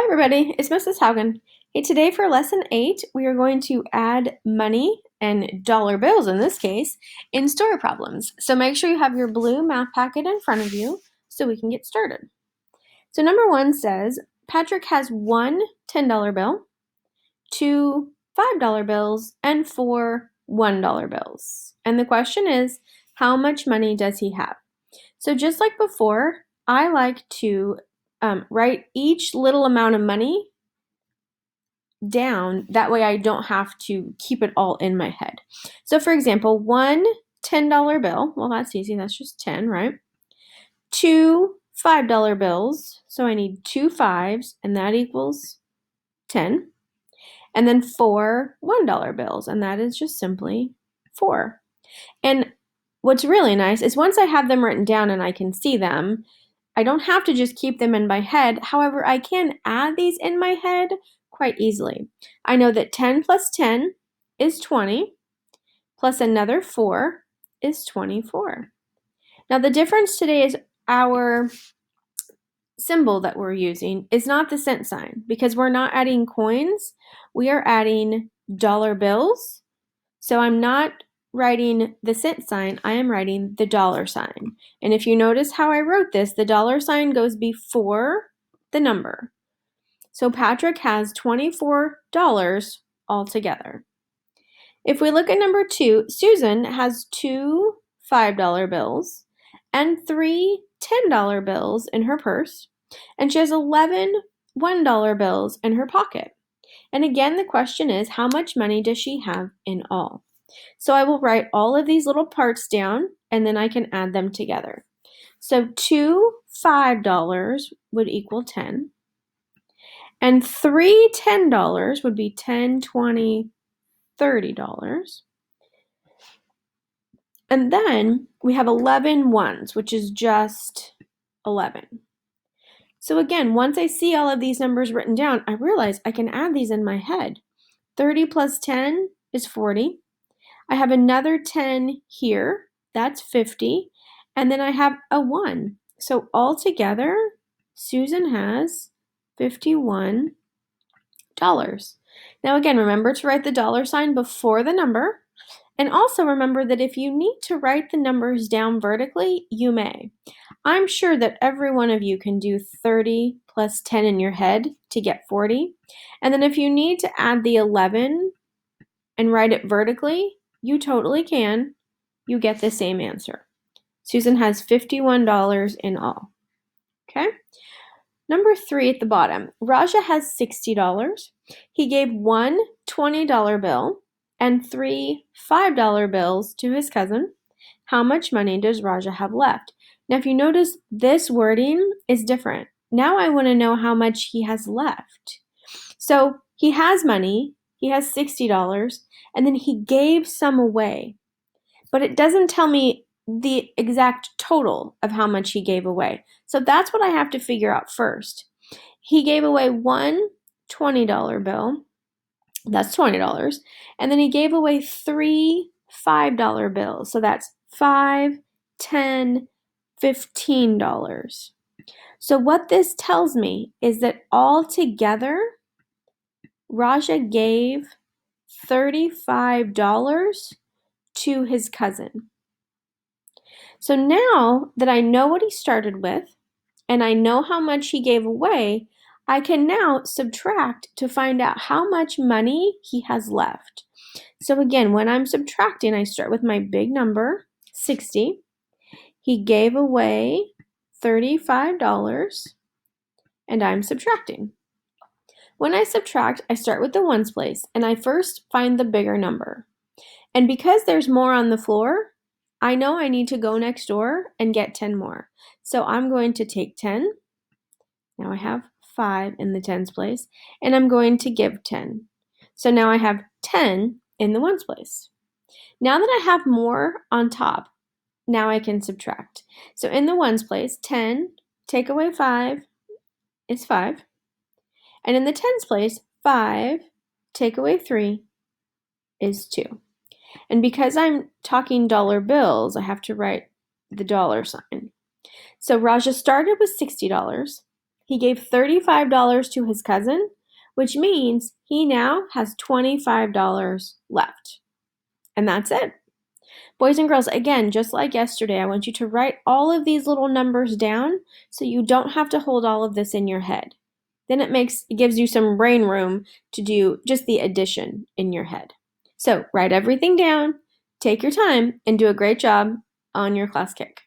everybody, it's Mrs. Haugen. Hey, today for lesson 8, we are going to add money and dollar bills in this case in story problems. So make sure you have your blue math packet in front of you so we can get started. So number 1 says, Patrick has one $10 bill, two $5 bills, and four $1 bills. And the question is, how much money does he have? So just like before, I like to write each little amount of money down. That way I don't have to keep it all in my head. So for example, one $10 bill, well, that's easy. That's just 10, right? Two $5 bills. So I need two fives, and that equals 10. And then four $1 bills, and that is just simply 4. And what's really nice is once I have them written down and I can see them, I don't have to just keep them in my head. However, I can add these in my head quite easily. I know that 10 plus 10 is 20, plus another 4 is 24. Now the difference today is our symbol that we're using is not the cent sign because we're not adding coins. We are adding dollar bills. So I'm not writing the cent sign, I am writing the dollar sign. And if you notice how I wrote this, the dollar sign goes before the number. So Patrick has $24 altogether. If we look at number 2, Susan has two $5 bills and three $10 bills in her purse, and she has 11 $1 bills in her pocket. And again, the question is, how much money does she have in all? So I will write all of these little parts down, and then I can add them together. So two $5 would equal 10. And three $10 would be 10, 20, $30. And then we have 11 ones, which is just 11. So again, once I see all of these numbers written down, I realize I can add these in my head. 30 plus 10 is 40. I have another 10 here, that's 50, and then I have a 1. So altogether, Susan has $51. Now again, remember to write the dollar sign before the number, and also remember that if you need to write the numbers down vertically, you may. I'm sure that every one of you can do 30 plus 10 in your head to get 40, and then if you need to add the 11 and write it vertically, you totally can. You get the same answer. Susan has $51 in all. Okay? Number 3 at the bottom. Raja has $60. He gave one $20 bill and three $5 bills to his cousin. How much money does Raja have left? Now, if you notice, this wording is different. Now I want to know how much he has left. So he has money. He has $60, and then he gave some away. But it doesn't tell me the exact total of how much he gave away. So that's what I have to figure out first. He gave away one $20 bill. That's $20. And then he gave away three $5 bills. So that's $5, $10, $15. So what this tells me is that altogether, Raja gave $35 to his cousin. So now that I know what he started with and I know how much he gave away, I can now subtract to find out how much money he has left. So again, when I'm subtracting, I start with my big number, 60. He gave away $35, and I'm subtracting. When I subtract, I start with the ones place, and I first find the bigger number. And because there's more on the floor, I know I need to go next door and get 10 more. So I'm going to take 10. Now I have 5 in the tens place, and I'm going to give 10. So now I have 10 in the ones place. Now that I have more on top, now I can subtract. So in the ones place, 10 take away 5 is 5. And in the tens place, 5 take away 3 is 2. And because I'm talking dollar bills, I have to write the dollar sign. So Raja started with $60. He gave $35 to his cousin, which means he now has $25 left. And that's it. Boys and girls, again, just like yesterday, I want you to write all of these little numbers down so you don't have to hold all of this in your head. Then it gives you some brain room to do just the addition in your head. So write everything down, take your time, and do a great job on your class kick.